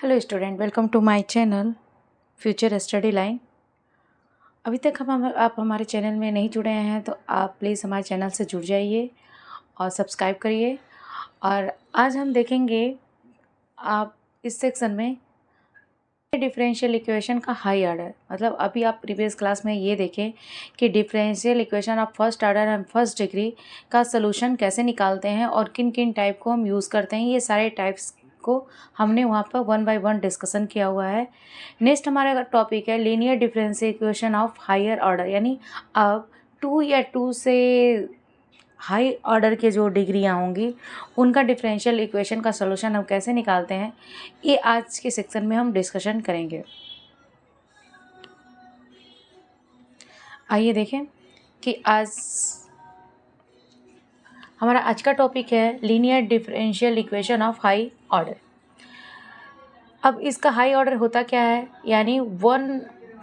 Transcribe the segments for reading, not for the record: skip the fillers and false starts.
Hello student, welcome to my channel future study line. अभी तक आप हमारे चैनल में नहीं जुड़े हैं तो आप प्लीज़ हमारे चैनल से जुड़ जाइए और सब्सक्राइब करिए। और आज हम देखेंगे आप इस सेक्शन में डिफरेंशियल इक्वेशन का हाई ऑर्डर। मतलब अभी आप प्रीवियस क्लास में ये देखें कि differential equation of first order and first degree का सलूशन कैसे निकालते हैं और किन किन टाइप को हम यूज़ करते हैं। ये सारे टाइप्स को हमने वहाँ पर वन बाय वन डिस्कशन किया हुआ है। नेक्स्ट हमारा टॉपिक है linear differential equation of higher order, यानी अब 2 या 2 से हाई ऑर्डर के जो डिग्रियाँ होंगी उनका डिफरेंशियल इक्वेशन का सलूशन हम कैसे निकालते हैं, ये आज के सेक्शन में हम डिस्कशन करेंगे। आइए देखें कि आज हमारा आज का टॉपिक है linear differential equation of high order. अब इसका हाई ऑर्डर होता क्या है, यानी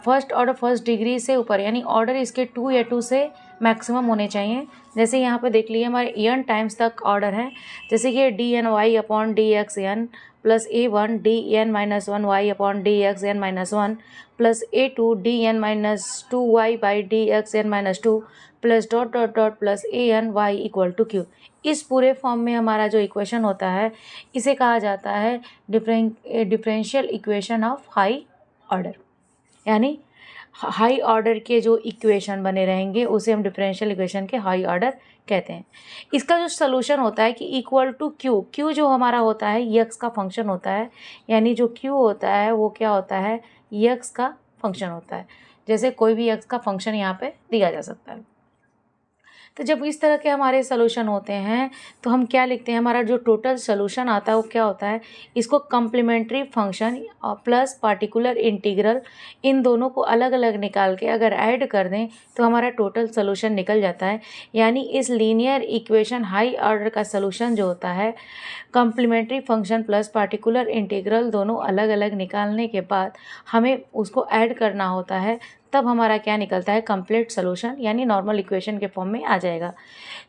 फर्स्ट ऑर्डर फर्स्ट डिग्री से ऊपर, यानी ऑर्डर इसके 2 या 2 से मैक्सिमम होने चाहिए। जैसे यहाँ पे देख लीजिए हमारे n टाइम्स तक ऑर्डर है, जैसे कि dny upon dxn plus a1 dn minus 1y upon dxn minus 1 plus a2 dn minus 2y by dxn minus 2 plus dot dot dot plus an y equal to q। इस पूरे form में हमारा जो equation होता है इसे कहा जाता है differential equation of high order, यानी हाई ऑर्डर के जो इक्वेशन बने रहेंगे उसे हम डिफरेंशियल इक्वेशन के हाई ऑर्डर कहते हैं। इसका जो सलूशन होता है कि इक्वल टू क्यू जो हमारा होता है यक्स का फंक्शन होता है, यानी जो क्यू होता है वो क्या होता है, यक्स का फंक्शन होता है। जैसे कोई भी यक्स का फंक्शन यहाँ पे दिया जा सकता है। तो जब इस तरह के हमारे सलूशन होते हैं तो हम क्या लिखते हैं, हमारा जो टोटल सलूशन आता है वो क्या होता है, इसको complementary function plus particular integral, इन दोनों को अलग अलग निकाल के अगर ऐड कर दें तो हमारा टोटल सलूशन निकल जाता है। यानी इस लीनियर इक्वेशन हाई ऑर्डर का सलूशन जो होता है, complementary function plus particular integral दोनों अलग अलग निकालने के बाद हमें उसको ऐड करना होता है, तब हमारा क्या निकलता है, कंप्लीट सॉल्यूशन, यानी नॉर्मल इक्वेशन के फॉर्म में आ जाएगा।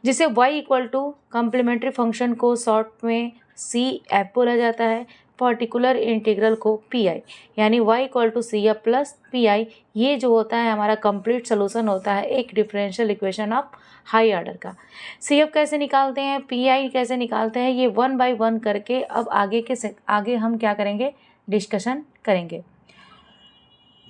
जिसे y equal to complementary function को शॉर्ट में सी एफ बोला जाता है, पर्टिकुलर इंटीग्रल को पी आई, यानी y equal to C F plus P I. ये जो होता है हमारा कंप्लीट सॉल्यूशन होता है एक differential equation of high order का। सी एफ कैसे निकालते हैं, पी आई कैसे निकालते हैं, ये वन बाय वन करके अब आगे हम क्या करेंगे, डिस्कशन करेंगे।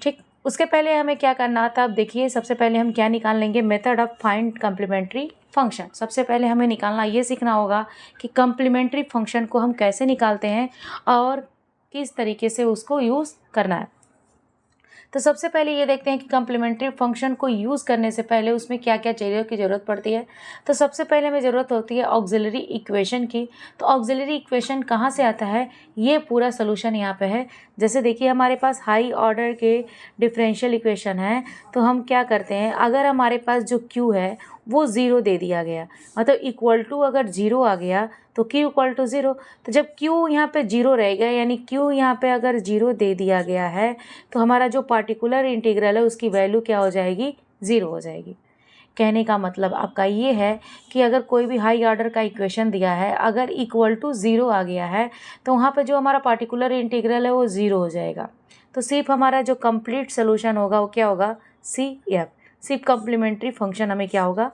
ठीक, उसके पहले हमें क्या करना था, अब देखिए सबसे पहले हम क्या निकाल लेंगे, method of find complementary function. सबसे पहले हमें निकालना ये सीखना होगा कि कम्प्लीमेंट्री फंक्शन को हम कैसे निकालते हैं और किस तरीके से उसको यूज़ करना है। तो सबसे पहले ये देखते हैं कि कम्प्लीमेंट्री फंक्शन को यूज़ करने से पहले उसमें क्या क्या चीज़ों की ज़रूरत पड़ती है। तो सबसे पहले हमें ज़रूरत होती है ऑक्सिलरी इक्वेशन की। तो ऑक्सिलरी इक्वेशन कहाँ से आता है, ये पूरा सोल्यूशन यहाँ पे है। जैसे देखिए हमारे पास हाई ऑर्डर के डिफरेंशियल इक्वेशन है, तो हम क्या करते हैं, अगर हमारे पास जो क्यू है वो ज़ीरो दे दिया गया, मतलब इक्वल टू अगर ज़ीरो आ गया तो क्यू इक्वल टू ज़ीरो। तो जब क्यू यहाँ पे ज़ीरो रहेगा, यानी क्यू यहाँ पे अगर ज़ीरो दे दिया गया है तो हमारा जो पार्टिकुलर इंटीग्रल है उसकी वैल्यू क्या हो जाएगी, ज़ीरो हो जाएगी। कहने का मतलब आपका ये है कि अगर कोई भी हाई ऑर्डर का इक्वेशन दिया है, अगर इक्वल टू ज़ीरो आ गया है तो वहाँ पे जो हमारा पार्टिकुलर इंटीग्रल है वो ज़ीरो हो जाएगा। तो सिर्फ हमारा जो कंप्लीट सोल्यूशन होगा वो क्या होगा, सी एफ। सिर्फ कम्प्लीमेंट्री फंक्शन हमें क्या होगा,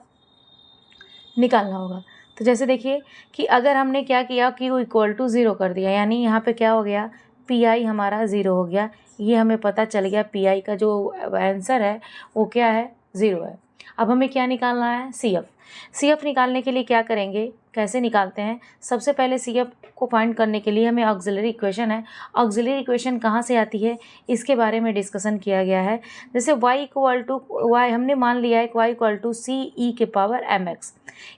निकालना होगा। तो जैसे देखिए कि अगर हमने क्या किया कि वो इक्वल टू ज़ीरो कर दिया, यानी यहाँ पे क्या हो गया, पी आई हमारा ज़ीरो हो गया। ये हमें पता चल गया पी आई का जो आंसर है वो क्या है, ज़ीरो है। अब हमें क्या निकालना है, सी एफ। सी एफ निकालने के लिए क्या करेंगे, कैसे निकालते हैं, सबसे पहले सी एफ को फाइंड करने के लिए हमें ऑक्सिलरी इक्वेशन है, ऑक्सिलरी इक्वेशन कहाँ से आती है इसके बारे में डिस्कशन किया गया है। जैसे y इक्वल टू वाई, हमने मान लिया है कि y equal to C E के पावर एम एक्स,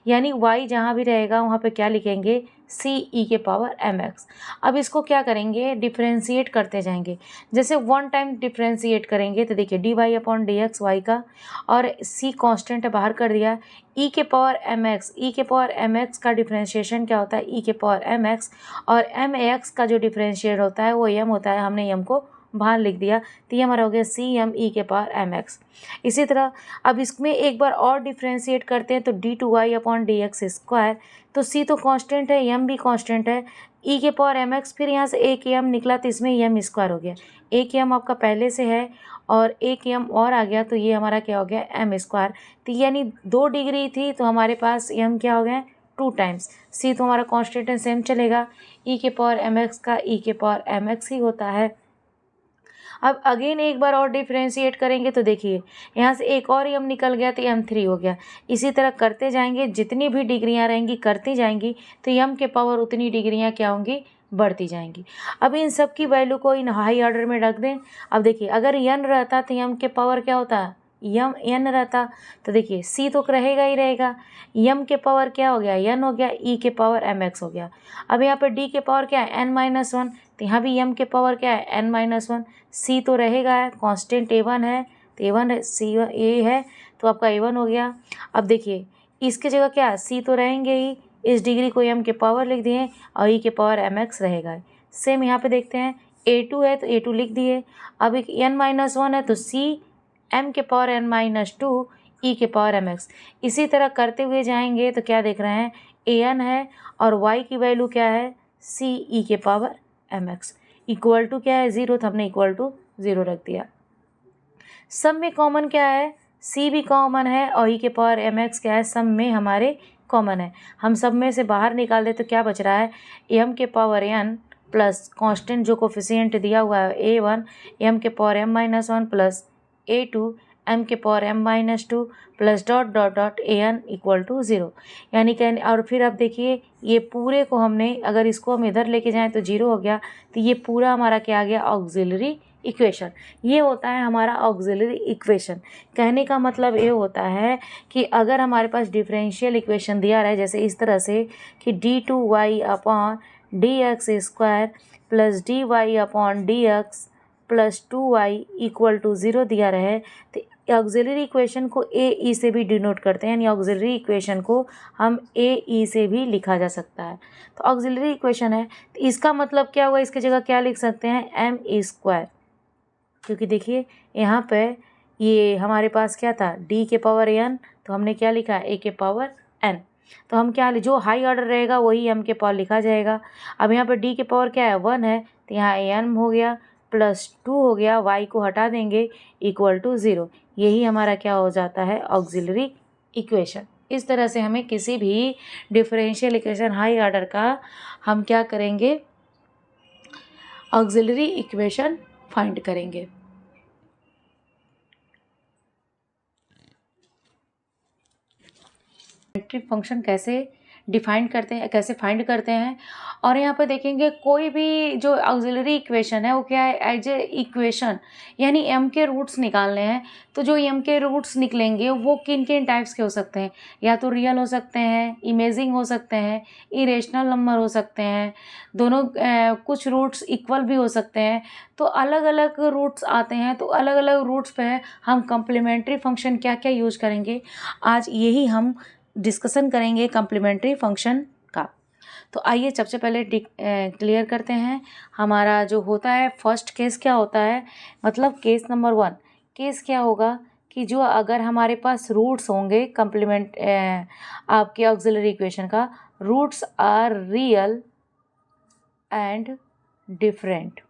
यानी y जहाँ भी रहेगा वहाँ पे क्या लिखेंगे, सी ई के पावर एम एक्स। अब इसको क्या करेंगे, डिफ्रेंशिएट करते जाएंगे। जैसे वन टाइम डिफ्रेंशिएट करेंगे तो देखिए D Y upon D X Y का, और सी कांस्टेंट बाहर कर दिया, ई के पावर एम एक्स। ई के पावर एम एक्स का डिफ्रेंशिएशन क्या होता है, ई के पावर एम एक्स, और एम एक्स का जो डिफ्रेंशिएट होता है वो एम होता है, हमने एम को बाहर लिख दिया, तो ये हमारा हो गया सी एम ई के पावर एम एक्स। इसी तरह अब इसमें एक बार और डिफ्रेंशिएट करते हैं तो D two Y upon D X square. तो सी तो कांस्टेंट है, एम भी कांस्टेंट है, ई के पावर एम एक्स, फिर यहाँ से एक एम निकला तो इसमें एम स्क्वायर हो गया, एक एम आपका पहले से है और एक एम और आ गया तो ये हमारा क्या हो गया एम स्क्वायर। तो यानी 2 डिग्री थी तो हमारे पास एम क्या हो गया 2 टाइम्स, सी तो हमारा कॉन्स्टेंट सेम चलेगा, ई के पावर एम एक्स का ई के पावर एम एक्स ही होता है। अब अगेन एक बार और डिफ्रेंशिएट करेंगे तो देखिए यहाँ से एक और एम निकल गया तो एम 3 हो गया। इसी तरह करते जाएंगे, जितनी भी डिग्रियाँ रहेंगी करती जाएंगी तो एम के पावर उतनी डिग्रियाँ क्या होंगी बढ़ती जाएंगी। अब इन सब की वैल्यू को इन हाई ऑर्डर में रख दें। अब देखिए अगर एन रहता तो एम के पावर क्या होता, यम एन रहता तो देखिए सी तो रहेगा ही रहेगा, यम के पावर क्या हो गया एन हो गया, ई के पावर एम एक्स हो गया। अब यहाँ पे डी के पावर क्या है n-1, तो यहाँ भी एम के पावर क्या है n-1, सी तो रहेगा है कांस्टेंट a1 है तो a1 सी ए है तो आपका a1 हो गया। अब देखिए इसके जगह क्या सी तो रहेंगे ही, इस डिग्री को एम के पावर लिख दिए और ई के पावर एम एक्स रहेगा। सेम यहाँ पे देखते हैं a2 है तो a2 लिख दिए। अब एक n-1 है तो सी एम के पावर n-2 ई के पावर एम एक्स। इसी तरह करते हुए जाएंगे तो क्या देख रहे हैं an है और y की वैल्यू क्या है सी ई के power M X equal to क्या है 0, तो हमने इक्वल टू 0 रख दिया। सब में कॉमन क्या है सी भी कॉमन है और ई के पावर एम एक्स क्या है सब में हमारे कॉमन है। हम सब में से बाहर निकाल दे तो क्या बच रहा है एम के पावर एन प्लस कॉन्स्टेंट जो कोफिशिएंट दिया हुआ है a1 एम के power m-1 plus a2 m के power m-2 plus dot dot dot an equal to 0। यानी कि और फिर अब देखिए ये पूरे को हमने अगर इसको हम इधर लेके जाएं तो 0 हो गया, तो ये पूरा हमारा क्या आ गया ऑक्सिलरी इक्वेशन। ये होता है हमारा ऑक्सिलरी इक्वेशन। कहने का मतलब ये होता है कि अगर हमारे पास डिफरेंशियल इक्वेशन दिया रहा है जैसे इस तरह से कि d2y upon D X square plus D Y upon D X plus 2y equal to 0 दिया रहे, तो ऑक्सिलरी इक्वेशन को ए ई से भी डिनोट करते हैं, यानी ऑक्सिलरी इक्वेशन को हम ए ई से भी लिखा जा सकता है। तो ऑक्सिलरी इक्वेशन है तो इसका मतलब क्या हुआ, इसकी जगह क्या लिख सकते हैं एम ई स्क्वायर, क्योंकि देखिए यहाँ पे ये हमारे पास क्या था डी के पावर एन तो हमने क्या लिखा ए के पावर एन, तो हम क्या जो हाई ऑर्डर रहेगा वही एम के पावर लिखा जाएगा। अब यहाँ पे डी के पावर क्या है 1 है तो यहाँ एन हो गया प्लस 2 हो गया, y को हटा देंगे इक्वल टू 0। यही हमारा क्या हो जाता है ऑक्सिलरी इक्वेशन। इस तरह से हमें किसी भी डिफरेंशियल इक्वेशन हाई ऑर्डर का हम क्या करेंगे ऑक्सिलरी इक्वेशन फाइंड करेंगे। मैट्रिक फंक्शन कैसे डिफाइन करते हैं, कैसे फाइंड करते हैं। और यहाँ पर देखेंगे कोई भी जो ऑक्सिलरी इक्वेशन है वो क्या है एज ए इक्वेशन, यानी एम के रूट्स निकालने हैं। तो जो एम के रूट्स निकलेंगे वो किन किन टाइप्स के हो सकते हैं, या तो रियल हो सकते हैं, इमेजिंग हो सकते हैं, इरेशनल नंबर हो सकते हैं, दोनों कुछ रूट्स इक्वल भी हो सकते हैं। तो अलग अलग रूट्स आते हैं, तो अलग अलग रूट्स पे हम कम्प्लीमेंट्री फंक्शन क्या क्या यूज करेंगे आज यही हम डिस्कशन करेंगे कम्प्लीमेंट्री फंक्शन का। तो आइए सबसे पहले क्लियर करते हैं हमारा जो होता है फर्स्ट केस क्या होता है, मतलब केस नंबर 1 केस क्या होगा कि जो अगर हमारे पास रूट्स होंगे कम्प्लीमेंट आपके ऑक्सिलरी इक्वेशन का roots are real and different,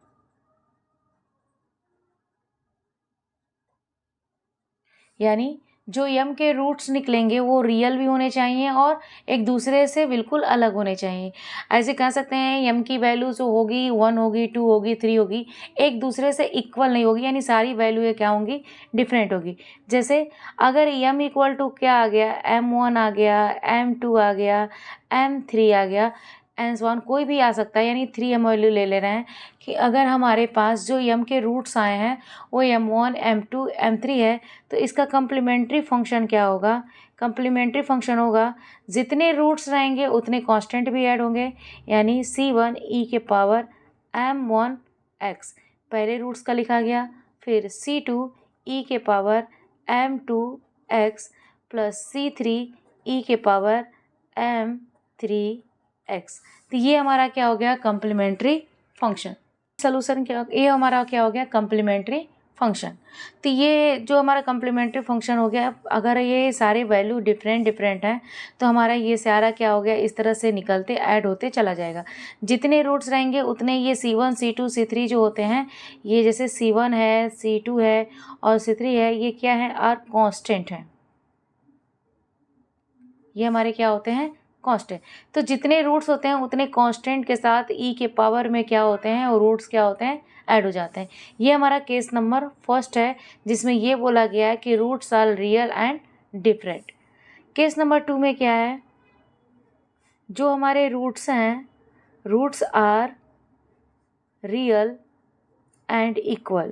यानी जो यम के रूट्स निकलेंगे वो रियल भी होने चाहिए और एक दूसरे से बिल्कुल अलग होने चाहिए। ऐसे कह सकते हैं यम की वैल्यू जो होगी 1 होगी 2 होगी 3 होगी, एक दूसरे से इक्वल नहीं होगी, यानी सारी वैल्यू क्या होंगी डिफरेंट होगी। जैसे अगर यम इक्वल टू क्या आ गया m1 आ गया, m2 आ गया, m3 आ गया एंड सो ऑन, कोई भी आ सकता है, यानी 3 हम वैल्यू ले रहे हैं कि अगर हमारे पास जो यम के रूट्स आए हैं वो m1 m2 m3 है, तो इसका कम्प्लीमेंट्री फंक्शन क्या होगा, कम्प्लीमेंट्री फंक्शन होगा जितने रूट्स रहेंगे उतने कांस्टेंट भी ऐड होंगे, यानी c1 e के पावर m1 x पहले रूट्स का लिखा गया, फिर c2 e के power m2 x plus c3 e के पावर m3 x। तो ये हमारा क्या हो गया कम्प्लीमेंट्री फंक्शन। सोल्यूशन क्या, ये हमारा क्या हो गया कम्प्लीमेंट्री फंक्शन। तो ये जो हमारा कम्प्लीमेंट्री फंक्शन हो गया, अगर ये सारे वैल्यू डिफरेंट हैं तो हमारा ये सारा क्या हो गया, इस तरह से निकलते ऐड होते चला जाएगा। जितने रूट्स रहेंगे उतने ये C1 C2 C3 जो होते हैं, ये जैसे C1 है, C2 है और C3 है, ये क्या है, आर कांस्टेंट हैं। ये हमारे क्या होते हैं, कांस्टेंट। तो जितने रूट्स होते हैं उतने कांस्टेंट के साथ ई के पावर में क्या होते हैं, और रूट्स क्या होते हैं, ऐड हो जाते हैं। ये हमारा केस नंबर फर्स्ट है जिसमें ये बोला गया है कि roots are real and different. Case number 2 में क्या है, जो हमारे रूट्स हैं, roots are real and equal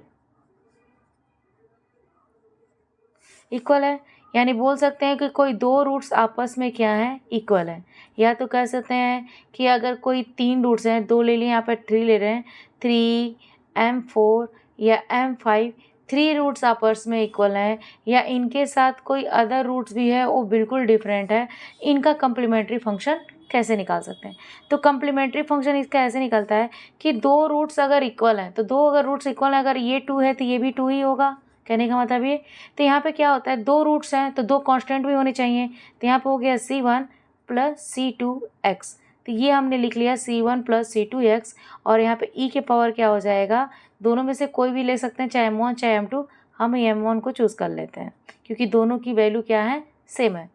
है, यानी बोल सकते हैं कि कोई दो रूट्स आपस में क्या है, इक्वल है। या तो कह सकते हैं कि अगर कोई 3 रूट्स हैं, 2 ले लिए, यहाँ पर 3 ले रहे हैं, 3m4 या m5, 3 रूट्स आपस में इक्वल हैं, या इनके साथ कोई अदर रूट्स भी है वो बिल्कुल डिफरेंट है, इनका कम्प्लीमेंट्री फंक्शन कैसे निकाल सकते हैं। तो कम्प्लीमेंट्री फंक्शन इसका ऐसे निकलता है कि 2 रूट्स अगर इक्वल हैं, तो 2 अगर रूट्स इक्वल हैं, अगर ये 2 है तो ये भी 2 ही होगा, कहने का मतलब ये। तो यहाँ पे क्या होता है, 2 रूट्स हैं तो 2 कांस्टेंट भी होने चाहिए। तो यहाँ पे हो गया C1 + C2x, तो ये हमने लिख लिया C1 + C2x, और यहाँ पे e के पावर क्या हो जाएगा, दोनों में से कोई भी ले सकते हैं, चाहे m1 चाहे m2, हम m1 को चूज़ कर लेते हैं क्योंकि दोनों की वैल्यू क्या है, सेम है।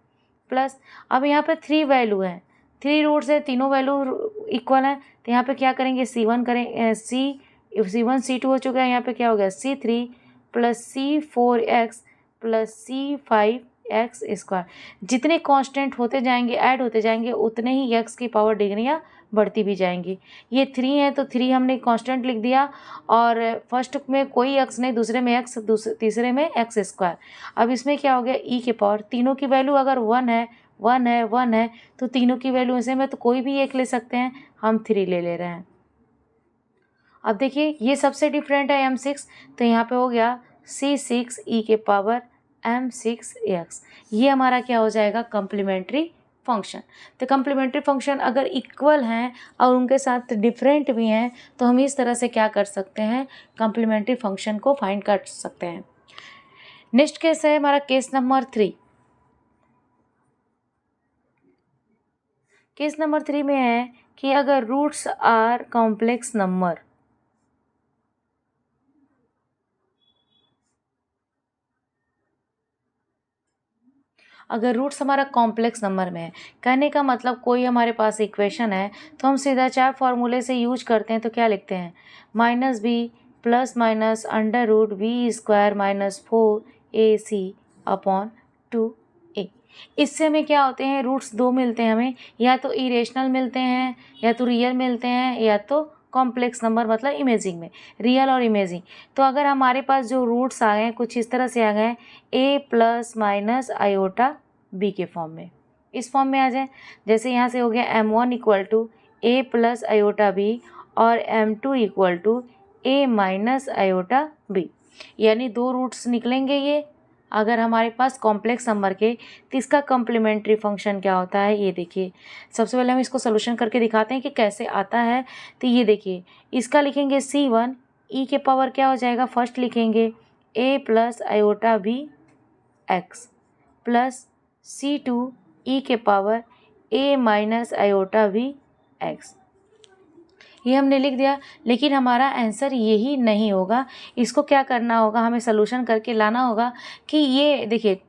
प्लस अब यहाँ पे 3 वैल्यू है, 3 रूट्स है, तीनों वैल्यू इक्वल है, तो यहाँ पे क्या करेंगे, C1 करें, C1 C2 हो चुका है, यहाँ पे क्या हो गया, C3 + C4x + C5x²। जितने कांस्टेंट होते जाएंगे, ऐड होते जाएंगे, उतने ही x की पावर डिग्रियाँ बढ़ती भी जाएंगी। ये 3 है तो 3 हमने कांस्टेंट लिख दिया, और फर्स्ट में कोई x नहीं, दूसरे में x, तीसरे में x²। अब इसमें क्या हो गया, e के पावर, तीनों की वैल्यू अगर 1 है, 1 है, तो तीनों की वैल्यू ऐसे में तो कोई भी एक ले सकते हैं, हम 3 ले रहे हैं। अब देखिए ये सबसे डिफरेंट है m6, तो यहाँ पे हो गया C6 e के पावर m6x। ये हमारा क्या हो जाएगा, कम्प्लीमेंट्री फंक्शन। तो कम्प्लीमेंट्री फंक्शन अगर इक्वल हैं और उनके साथ डिफरेंट भी हैं तो हम इस तरह से क्या कर सकते हैं, कम्प्लीमेंट्री फंक्शन को फाइंड कर सकते हैं। नेक्स्ट केस है हमारा केस नंबर 3। केस नंबर 3 में है कि अगर रूट्स आर कॉम्प्लेक्स नंबर, अगर रूट्स हमारा कॉम्प्लेक्स नंबर में है, कहने का मतलब कोई हमारे पास इक्वेशन है तो हम सीधा 4 फार्मूले से यूज करते हैं। तो क्या लिखते हैं, -b + -√v² - 4ac/2a। इससे हमें क्या होते हैं, रूट्स 2 मिलते हैं हमें, या तो इरेशनल मिलते हैं, या तो रियल मिलते हैं, या तो कॉम्प्लेक्स नंबर मतलब इमेजिंग में, रियल और इमेजिंग। तो अगर हमारे पास जो रूट्स आ गए हैं कुछ इस तरह से आ गए, a ± i/b के फॉर्म में, इस फॉर्म में आ जाए। जैसे यहाँ से हो गया m1 = a + i/b और m2 = a - i/b, यानी 2 रूट्स निकलेंगे ये अगर हमारे पास कॉम्प्लेक्स नंबर के। तो इसका कम्प्लीमेंट्री फंक्शन क्या होता है, ये देखिए। सबसे पहले हम इसको सोल्यूशन करके दिखाते हैं कि कैसे आता है। तो ये देखिए, इसका लिखेंगे C1 e के पावर क्या हो जाएगा, फर्स्ट लिखेंगे a + i/bx + C2 e के पावर a - i/bx। ये हमने लिख दिया, लेकिन हमारा आंसर यही नहीं होगा। इसको क्या करना होगा, हमें सोल्यूशन करके लाना होगा कि ये देखिए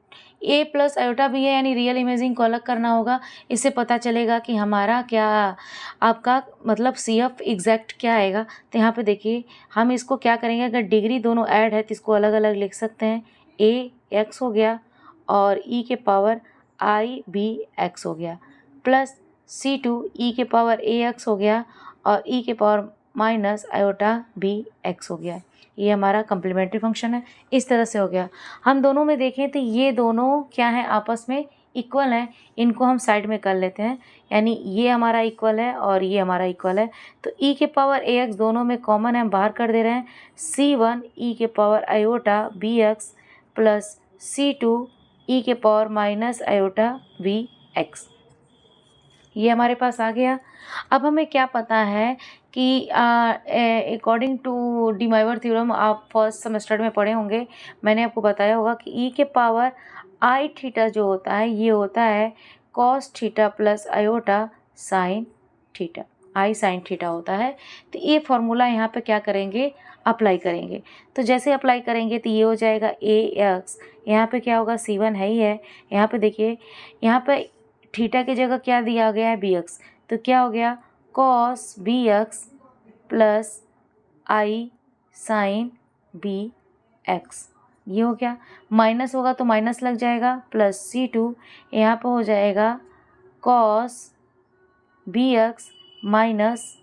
a + i/b है, यानी रियल इमेजिंग को अलग करना होगा। इससे पता चलेगा कि हमारा क्या, आपका मतलब CF एग्जैक्ट क्या आएगा। तो यहाँ पे देखिए हम इसको क्या करेंगे, अगर डिग्री दोनों ऐड है तो इसको अलग अलग लिख सकते हैं, ax हो गया और e के पावर i/bx हो गया, प्लस C2 e के पावर ax हो गया और e के पावर -i/bx हो गया। ये हमारा कम्प्लीमेंट्री फंक्शन है, इस तरह से हो गया। हम दोनों में देखें तो ये दोनों क्या है, आपस में इक्वल हैं। इनको हम साइड में कर लेते हैं, यानी ये हमारा इक्वल है और ये हमारा इक्वल है। तो e के पावर ax दोनों में कॉमन है, हम बाहर कर दे रहे हैं। C1 e के power i/bx plus C2 e के पावर -i/bx। ये हमारे पास आ गया। अब हमें क्या पता है कि अकॉर्डिंग टू डी माइवर थ्योरम, आप फर्स्ट सेमेस्टर में पढ़े होंगे, मैंने आपको बताया होगा कि ई के पावर आई थीटा जो होता है ये होता है cos theta plus iota sine theta, i sine theta होता है। तो ये फॉर्मूला यहाँ पे क्या करेंगे, अप्लाई करेंगे। तो जैसे अप्लाई करेंगे तो ये हो जाएगा ए एक्स, यहाँ पे क्या होगा C1 है ही है, यहाँ पे देखिए यहाँ पे थीटा की जगह क्या दिया गया है बी एक्स, तो क्या हो गया कॉस बी एक्स प्लस आई साइन बी एक्स, ये हो गया। माइनस होगा तो माइनस लग जाएगा, प्लस C2 यहाँ पे हो जाएगा कॉस बी एक्स माइनस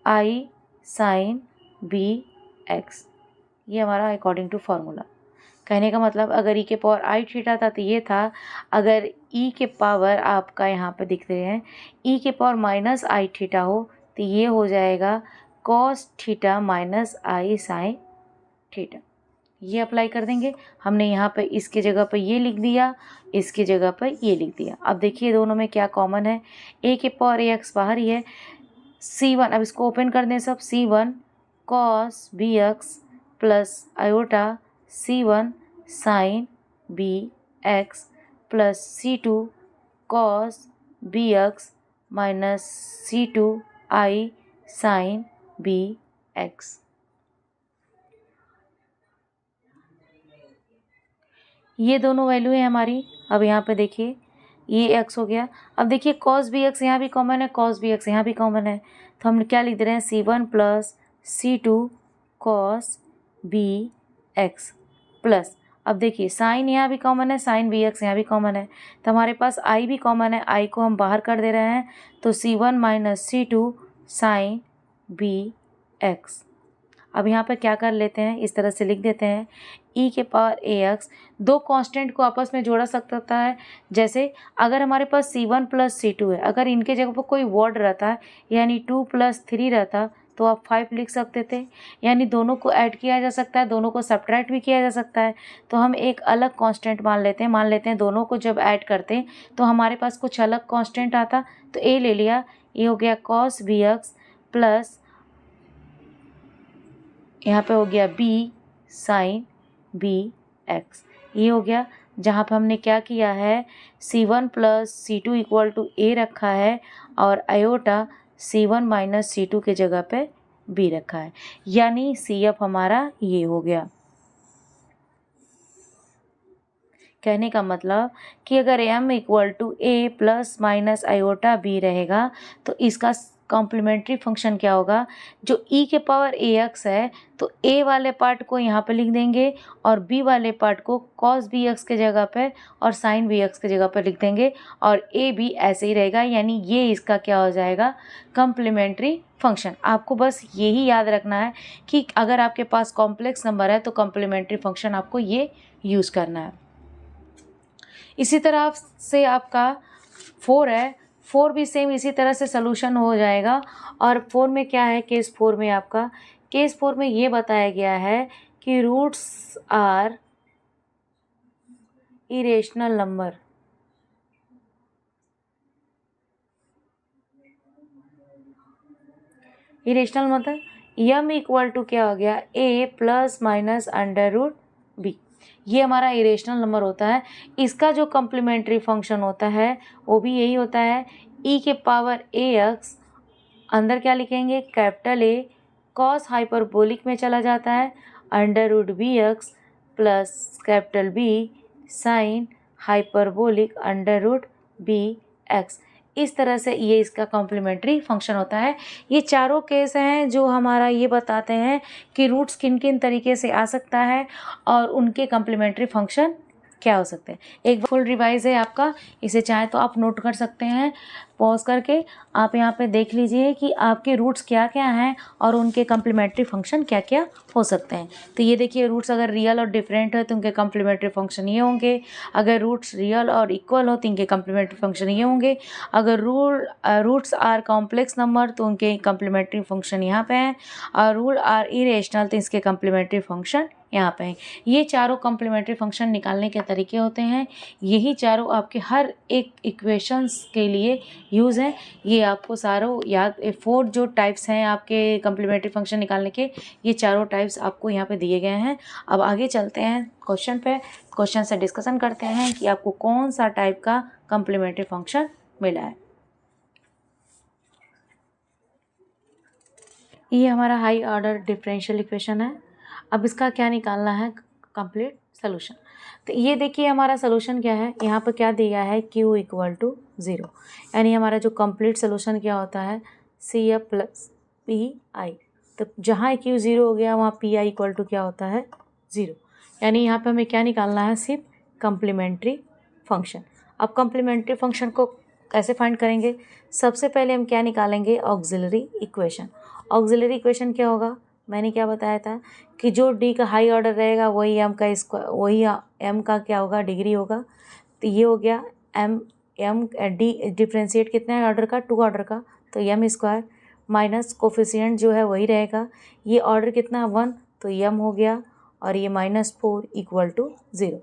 आई साइन बी एक्स, ये हमारा अकॉर्डिंग टू फार्मूला। कहने का मतलब अगर ई के पावर आई थीटा था तो ये था, अगर ई के पावर आपका यहाँ पे दिख रहे हैं ई के पावर माइनस आई थीटा हो तो ये हो जाएगा कॉस थीटा माइनस आई साइन थीटा। ये अप्लाई कर देंगे। हमने यहाँ पे इसके जगह पे ये लिख दिया, इसकी जगह पे ये लिख दिया। अब देखिए दोनों में क्या कॉमन है, ए के पावर ए एक्स बाहर ही है, C1 अब इसको ओपन कर दें सब, C1 cos B X plus iota C1 sine B X plus C2 cos B X minus C2 I sine B X. ये दोनों वैल्यू है हमारी। अब यहाँ पे देखिए ये x हो गया। अब देखिए cos बी एक्स यहाँ भी कॉमन है, cos बी एक्स यहाँ भी कॉमन है, तो हम क्या लिख दे रहे हैं C1 plus C2 cos B X plus, अब देखिए साइन यहाँ भी कॉमन है, साइन बी एक्स यहाँ भी कॉमन है, तो हमारे पास i भी कॉमन है, i को हम बाहर कर दे रहे हैं, तो C1 minus C2 sign B x. अब यहाँ पर क्या कर लेते हैं, इस तरह से लिख देते हैं ई के पावर ए एक्स, दो कांस्टेंट को आपस में जोड़ा सकता है। जैसे अगर हमारे पास C1 प्लस C2 है, अगर इनके जगह पर कोई वर्ड रहता है यानी 2 प्लस 3 रहता तो आप 5 लिख सकते थे, यानी दोनों को ऐड किया जा सकता है, दोनों को सब्ट्रैक्ट भी किया जा सकता है। तो हम एक अलग कांस्टेंट मान लेते हैं दोनों को जब ऐड करते हैं तो हमारे पास कुछ अलग कांस्टेंट आता, तो ए ले लिया, ये हो गया कॉस बी एक्स प्लस यहाँ पे हो गया बी साइन बी एक्स, ये हो गया। जहाँ पे हमने क्या किया है C1 plus C2 equal to ए रखा है और आयोटा C1 माइनस C2 के जगह पे B रखा है, यानी CF हमारा ये हो गया। कहने का मतलब कि अगर m equal to A plus minus iota B रहेगा तो इसका कॉम्प्लीमेंट्री फंक्शन क्या होगा, जो e के पावर ए एक्स है तो a वाले पार्ट को यहाँ पे लिख देंगे और b वाले पार्ट को cos बी एक्स के जगह पे और sin बी एक्स के जगह पे लिख देंगे और a भी ऐसे ही रहेगा, यानी ये इसका क्या हो जाएगा कॉम्प्लीमेंट्री फंक्शन। आपको बस यही याद रखना है कि अगर आपके पास कॉम्प्लेक्स नंबर है तो कॉम्प्लीमेंट्री फंक्शन आपको ये यूज़ करना है। इसी तरह से आपका 4 है, 4 भी सेम इसी तरह से सलूशन हो जाएगा। और 4 में क्या है, केस 4 में आपका केस 4 में ये बताया गया है कि roots are irrational number. Irrational मतलब m इक्वल टू क्या हो गया a plus minus under root B, ये हमारा इरेशनल नंबर होता है। इसका जो कॉम्प्लीमेंट्री फंक्शन होता है वो भी यही होता है, e के पावर ए एक्स अंदर क्या लिखेंगे कैपिटल A कॉस हाइपरबोलिक में चला जाता है under root B X plus capital B sine hyperbolic under root B X. इस तरह से ये इसका कॉम्प्लीमेंट्री फंक्शन होता है। ये चारों केस हैं जो हमारा ये बताते हैं कि रूट्स किन किन तरीके से आ सकता है और उनके कॉम्प्लीमेंट्री फंक्शन क्या हो सकते हैं। एक फुल रिवाइज है आपका, इसे चाहे तो आप नोट कर सकते हैं पॉज करके। आप यहाँ पे देख लीजिए कि आपके रूट्स क्या क्या हैं और उनके कॉम्प्लीमेंट्री फंक्शन क्या क्या हो सकते हैं। तो ये देखिए रूट्स अगर रियल और डिफरेंट है तो उनके कॉम्प्लीमेंट्री फंक्शन ये होंगे, अगर रूट्स रियल और इक्वल हो तो इनके कॉम्प्लीमेंट्री फंक्शन ये होंगे, अगर रूट्स आर कॉम्प्लेक्स नंबर तो उनके कॉम्प्लीमेंट्री फंक्शन यहाँ पे हैं, और रूल आर इरेशनल तो इसके कॉम्प्लीमेंट्री फंक्शन यहाँ पे हैं। ये चारों कम्प्लीमेंट्री फंक्शन निकालने के तरीके होते हैं। यही चारों आपके हर एक इक्वेशंस के लिए यूज़ हैं। ये आपको सारों याद 4 जो टाइप्स हैं आपके कम्प्लीमेंट्री फंक्शन निकालने के, ये चारों टाइप्स आपको यहाँ पे दिए गए हैं। अब आगे चलते हैं क्वेश्चन पे। क्वेश्चन से डिस्कशन करते हैं कि आपको कौन सा टाइप का कम्प्लीमेंट्री फंक्शन मिला है। ये हमारा हाई ऑर्डर डिफरेंशियल इक्वेशन है। अब इसका क्या निकालना है, कंप्लीट सोल्यूशन। तो ये देखिए हमारा सोल्यूशन क्या है, यहाँ पर क्या दिया है Q इक्वल टू 0, यानी हमारा जो कंप्लीट सोल्यूशन क्या होता है CF प्लस PI। तो जहाँ Q 0 हो गया वहाँ PI इक्वल टू क्या होता है 0, यानी यहाँ पे हमें क्या निकालना है, सिर्फ कम्प्लीमेंट्री फंक्शन। अब कम्प्लीमेंट्री फंक्शन को कैसे फाइंड करेंगे, सबसे पहले हम क्या निकालेंगे, ऑक्सिलरी इक्वेशन। ऑक्सिलरी इक्वेशन क्या होगा, मैंने क्या बताया था कि जो डी का हाई ऑर्डर रहेगा वही एम का स्क्वायर, वही एम का क्या होगा, डिग्री होगा। तो ये हो गया एम डी डिफ्रेंशिएट कितना है ऑर्डर का, 2 ऑर्डर का, तो एम स्क्वायर माइनस कोफिशिएंट जो है वही रहेगा। ये ऑर्डर कितना 1, तो एम हो गया, और ये -4 इक्वल टू 0।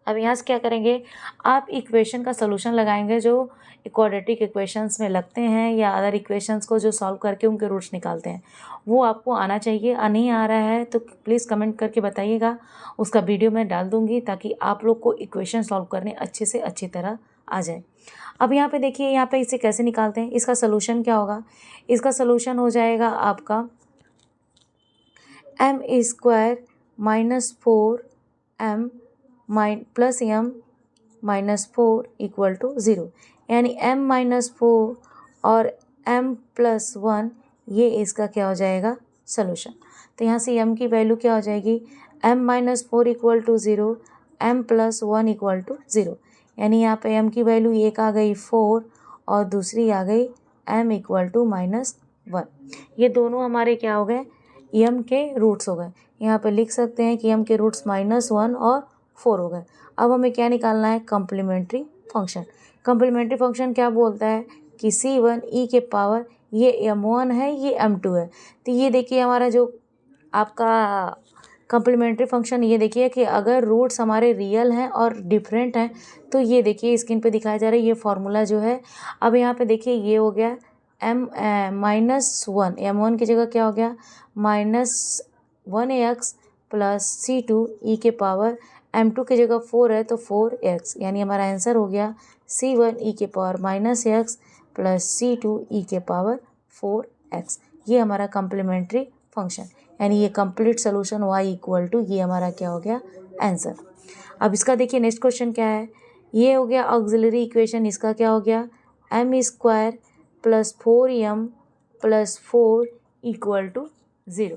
अब यहाँ से क्या करेंगे, आप इक्वेशन का सोल्यूशन लगाएंगे जो क्वाड्रेटिक इक्वेशंस में लगते हैं, या अदर इक्वेशंस को जो सॉल्व करके उनके रूट्स निकालते हैं, वो आपको आना चाहिए। नहीं आ रहा है तो प्लीज़ कमेंट करके बताइएगा, उसका वीडियो मैं डाल दूँगी ताकि आप लोग को इक्वेशन सॉल्व करने अच्छे से अच्छी तरह आ जाए। अब यहाँ पे देखिए, यहाँ पे इसे कैसे निकालते हैं, इसका सोल्यूशन क्या होगा, इसका सोल्यूशन हो जाएगा आपका M square -4m plus M -4 equal to 0, यानी m -4 और m+1 ये इसका क्या हो जाएगा सोल्यूशन। तो यहाँ से m की वैल्यू क्या हो जाएगी, m -4 equal to 0, m+1 equal to 0, यानी यहाँ पे m की वैल्यू एक आ गई 4 और दूसरी आ गई m इक्वल टू -1। ये दोनों हमारे क्या हो गए, m के रूट्स हो गए। यहाँ पे लिख सकते हैं कि m के रूट्स -1 और 4 हो गए। अब हमें क्या निकालना है, कम्प्लीमेंट्री फंक्शन। कम्प्लीमेंट्री फंक्शन क्या बोलता है कि C1 e के पावर, ये m1 है, ये m2 है। तो ये देखिए हमारा जो आपका कम्प्लीमेंट्री फंक्शन, ये देखिए कि अगर रूट्स हमारे रियल हैं और डिफरेंट हैं, तो ये देखिए स्क्रीन पे दिखाया जा रहा है ये फार्मूला जो है। अब यहाँ पे देखिए ये हो गया -1, m1 की जगह क्या हो गया -1x प्लस C2 e के पावर, m2 की जगह 4 है तो 4x, यानी हमारा आंसर हो गया C1 e के power -x plus C2 e के पावर 4x। ये हमारा कम्प्लीमेंट्री फंक्शन, यानी ये complete solution y equal to, ये हमारा क्या हो गया आंसर। अब इसका देखिए नेक्स्ट क्वेश्चन क्या है, ये हो गया ऑक्सिलरी इक्वेशन, इसका क्या हो गया m square plus 4m plus 4 equal to 0।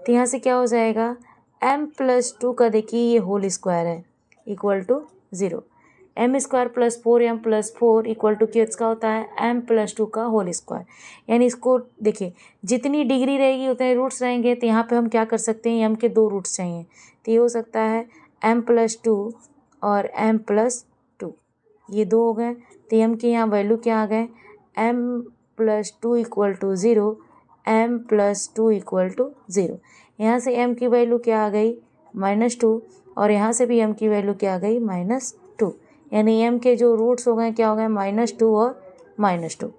तो यहाँ से क्या हो जाएगा, m+2 का देखिए ये होल स्क्वायर है equal to 0, m square plus 4m plus 4 equal to किसका होता है, m+2 का होल स्क्वायर। यानी इसको देखिए जितनी डिग्री रहेगी उतने रूट्स रहेंगे। तो यहाँ पे हम क्या कर सकते हैं, m के 2 रूट्स चाहिए, तो ये हो सकता है m+2 और m+2, ये 2 हो गए। तो m के यहाँ वैल्यू क्या आ गए, m+2 equal to 0, m+2 equal to 0। यहाँ से m की वैल्यू क्या आ गई -2, और यहाँ से भी m की वैल्यू क्या आ गई -2, यानी m के जो रूट्स हो गए क्या हो गए -2 और -2।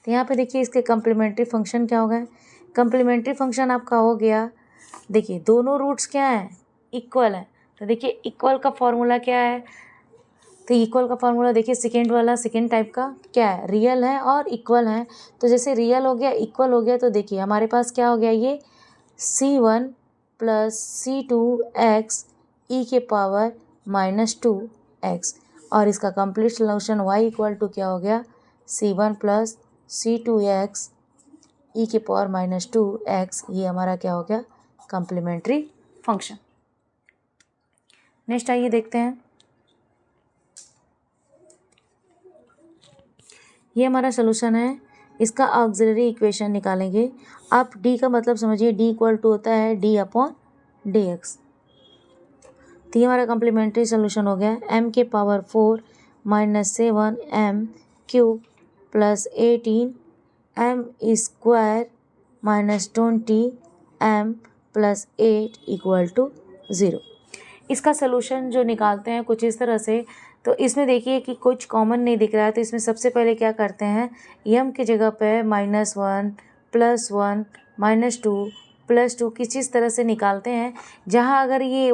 तो यहाँ पे देखिए इसके कम्प्लीमेंट्री फंक्शन क्या हो गए, कम्प्लीमेंट्री फंक्शन आपका हो गया, देखिए दोनों रूट्स क्या हैं, इक्वल है। तो देखिए इक्वल का फॉर्मूला क्या है, तो इक्वल का फार्मूला देखिए सेकेंड वाला, सेकेंड टाइप का क्या है, रियल है और इक्वल है। तो जैसे रियल हो गया, इक्वल हो गया, तो देखिए हमारे पास क्या हो गया, ये C1 प्लस C2x e के पावर -2x, और इसका complete solution y equal to क्या हो गया, C1 प्लस C2x e के पावर -2x। ये हमारा क्या हो गया, कम्प्लीमेंट्री फंक्शन। नेक्स्ट आइए देखते हैं, ये हमारा सोल्यूशन है, इसका ऑक्सिलरी इक्वेशन निकालेंगे। आप d का मतलब समझिए, d इक्वल टू होता है d/dx। तो ये हमारा कम्प्लीमेंट्री सोल्यूशन हो गया, m के power 4 -7m cube plus 18 m square -20 m plus 8 equal to 0। इसका सोल्यूशन जो निकालते हैं कुछ इस तरह से, तो इसमें देखिए कि कुछ कॉमन नहीं दिख रहा है, तो इसमें सबसे पहले क्या करते हैं, यम की जगह पे -1 +1 -2 +2 किस चीज़ तरह से निकालते हैं, जहाँ अगर ये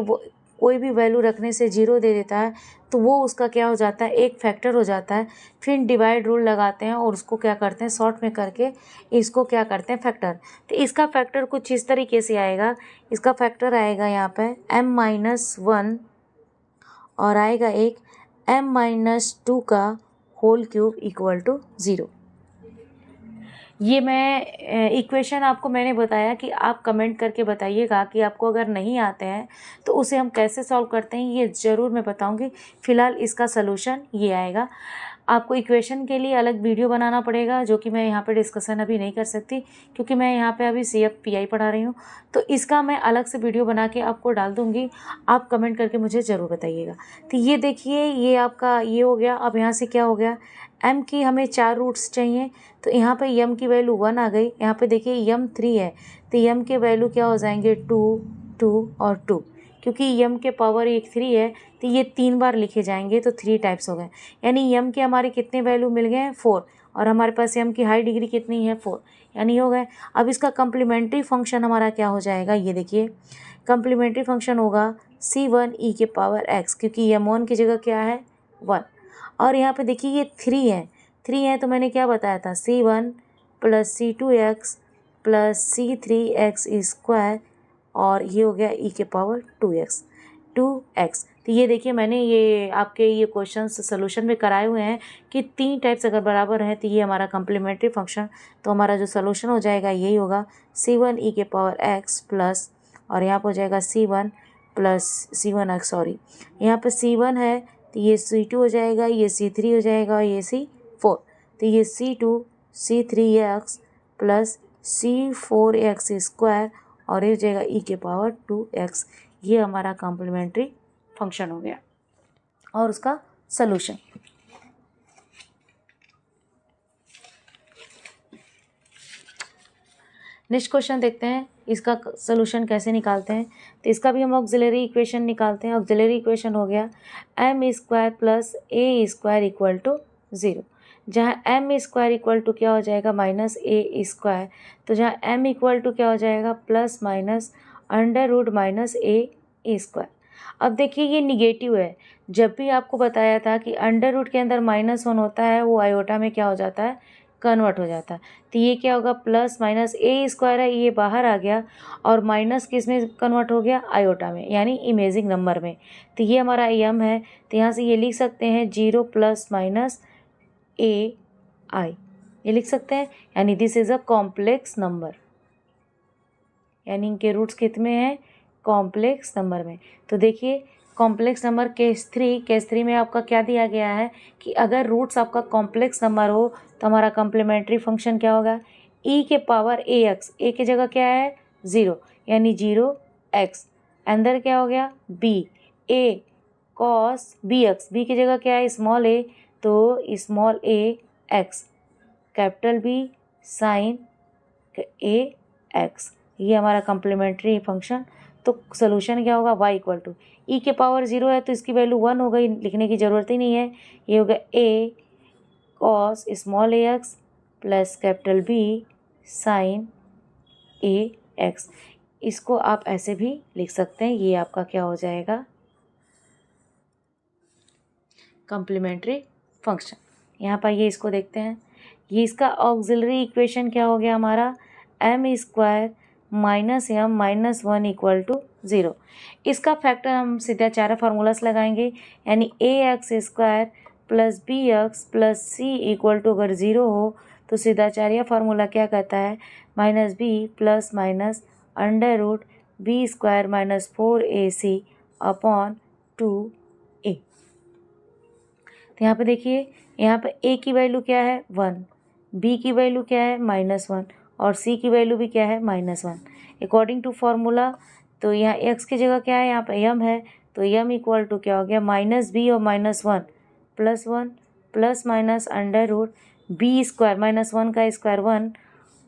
कोई भी वैल्यू रखने से 0 दे देता है तो वो उसका क्या हो जाता है, एक फैक्टर हो जाता है। फिर डिवाइड रूल लगाते हैं और उसको क्या करते हैं, शॉर्ट में करके इसको क्या करते हैं, फैक्टर। तो इसका फैक्टर कुछ इस तरीके से आएगा, इसका फैक्टर आएगा यहाँ पे m-1 और आएगा एक m-2 का होल क्यूब इक्वल टू 0। ये मैं इक्वेशन आपको मैंने बताया कि आप कमेंट करके बताइएगा कि आपको अगर नहीं आते हैं तो उसे हम कैसे सॉल्व करते हैं, ये ज़रूर मैं बताऊंगी। फ़िलहाल इसका सलूशन ये आएगा। आपको इक्वेशन के लिए अलग वीडियो बनाना पड़ेगा, जो कि मैं यहाँ पे डिस्कशन अभी नहीं कर सकती क्योंकि मैं यहाँ पे अभी CFPI पढ़ा रही हूँ। तो इसका मैं अलग से वीडियो बना के आपको डाल दूँगी, आप कमेंट करके मुझे ज़रूर बताइएगा। तो ये देखिए, ये आपका ये हो गया। अब यहाँ से क्या हो गया, m की हमें 4 रूट्स चाहिए, तो यहाँ पे m की वैल्यू 1 आ गई। यहाँ पे देखिए m 3 है, तो m के वैल्यू क्या हो जाएंगे, 2 2 और 2, क्योंकि m के पावर एक 3 है तो ये 3 बार लिखे जाएंगे, तो 3 टाइप्स हो गए। यानी m के हमारे कितने वैल्यू मिल गए, 4, और हमारे पास m की हाई डिग्री कितनी है, 4, यानी हो गए। अब इसका कम्प्लीमेंट्री फंक्शन हमारा क्या हो जाएगा, ये देखिए कम्प्लीमेंट्री फंक्शन होगा c1e⁻x, क्योंकि m1 की जगह क्या है, 1, और यहाँ पे देखिए ये 3 है, तो मैंने क्या बताया था, c1 + c2x + c3x², और ये हो गया e⁻2x 2x। तो ये देखिए मैंने ये आपके ये क्वेश्चन सोल्यूशन में कराए हुए हैं कि 3 टाइप्स अगर बराबर हैं तो ये हमारा कम्प्लीमेंट्री फंक्शन, तो हमारा जो सोल्यूशन हो जाएगा यही होगा c1e⁻x प्लस, और यहाँ पर हो जाएगा c1 + c1x, सॉरी यहाँ पे c1 है तो ये c2 हो जाएगा, ये c3 हो जाएगा और ये c4, तो ये c2 c3x + c4x², और ये हो जाएगा e⁻2x। ये हमारा कॉम्प्लीमेंट्री फंक्शन हो गया और उसका सलूशन। नेक्स्ट क्वेश्चन देखते हैं इसका सलूशन कैसे निकालते हैं। तो इसका भी हम ऑक्सिलरी इक्वेशन निकालते हैं। ऑक्सिलरी इक्वेशन हो गया m² + a² = 0, जहाँ m² इक्वल टू क्या हो जाएगा, -a², तो जहाँ m इक्वल टू क्या हो जाएगा, ±√-a²। अब देखिए ये निगेटिव है, जब भी आपको बताया था कि अंडर रूट के अंदर -1 होता है वो आयोटा में क्या हो जाता है, कन्वर्ट हो जाता है। तो ये क्या होगा, +-a² है, ये बाहर आ गया, और माइनस किस में कन्वर्ट हो गया, आयोटा में, यानी इमेजिंग नंबर में। तो ये हमारा m है, तो यहाँ से ये लिख सकते हैं 0 ± ai, ये लिख सकते हैं, यानी this is a complex number, यानी इनके रूट्स कितने हैं, कॉम्प्लेक्स नंबर में। तो देखिए कॉम्प्लेक्स नंबर केस 3 में आपका क्या दिया गया है कि अगर रूट्स आपका कॉम्प्लेक्स नंबर हो तो हमारा कम्प्लीमेंट्री फंक्शन क्या होगा, e⁻ax, a की जगह क्या है, 0, यानी 0x, अंदर क्या हो गया, b, a cos bx, b की जगह क्या है, स्मॉल a, तो small a x, capital B sine ax, ये हमारा कम्प्लीमेंट्री फंक्शन। तो सोल्यूशन क्या होगा, y = e⁻0 है तो इसकी वैल्यू 1 हो गई, लिखने की ज़रूरत ही नहीं है। ये होगा a cos small ax plus capital B sine ax। इसको आप ऐसे भी लिख सकते हैं, ये आपका क्या हो जाएगा, कम्प्लीमेंट्री फंक्शन। यहाँ पर ये इसको देखते हैं, ये इसका ऑक्सिलरी इक्वेशन क्या हो गया हमारा, m² - m-1 = 0। इसका फैक्टर हम सीधा चारा फार्मूलास लगाएंगे, यानी ax² + bx + c = अगर 0 हो तो सीधा चारिया फार्मूला क्या कहता है, -b ± √b² - 4ac/2a। तो यहाँ पे देखिए, यहाँ पे a की वैल्यू क्या है, 1, b की वैल्यू क्या है, -1, और c की वैल्यू भी क्या है, -1, अकॉर्डिंग टू फार्मूला। तो यहाँ x की जगह क्या है, यहाँ पे m है, तो m इक्वल टू क्या हो गया, -b और -1 +1 ± √b² -1 का स्क्वायर 1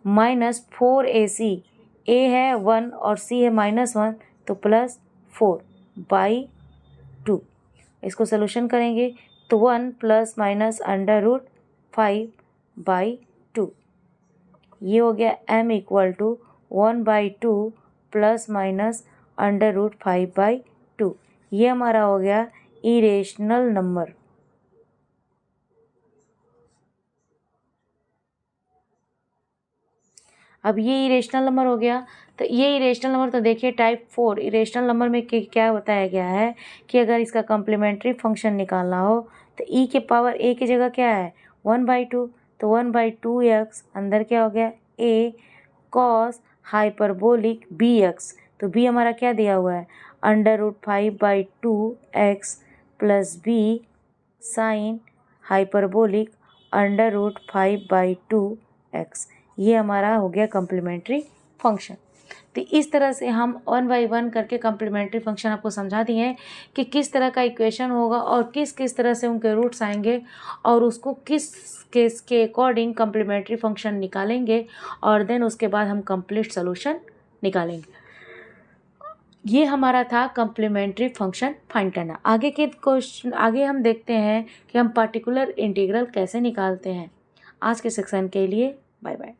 -4ac a है 1 और c है -1, तो +4/2। इसको सोल्यूशन करेंगे तो 1 ± √5/2, ये हो गया m = 1/2 ± √5/2। ये हमारा हो गया इरेशनल नंबर। अब ये इरेशनल नंबर हो गया। तो ये इरेशनल नंबर, तो देखिए टाइप 4 इरेशनल नंबर में क्या बताया गया है कि अगर इसका कम्प्लीमेंट्री फंक्शन निकालना हो तो e के पावर a की जगह क्या है 1/2, तो 1/2x अंदर क्या हो गया a cos हाइपरबोलिक bx, तो b हमारा क्या दिया हुआ है √5/2x plus b sine hyperbolic √5/2x। ये हमारा हो गया कम्प्लीमेंट्री फंक्शन। तो इस तरह से हम 1 बाई 1 करके कम्प्लीमेंट्री फंक्शन आपको समझा दिए हैं कि किस तरह का इक्वेशन होगा और किस किस तरह से उनके रूट्स आएंगे और उसको किस केस के अकॉर्डिंग कम्प्लीमेंट्री फंक्शन निकालेंगे और देन उसके बाद हम कंप्लीट सोल्यूशन निकालेंगे। ये हमारा था कम्प्लीमेंट्री फंक्शन फाइंड करना। आगे के क्वेश्चन आगे हम देखते हैं कि हम पार्टिकुलर इंटीग्रल कैसे निकालते हैं। आज के सेक्शन के लिए बाय बाय।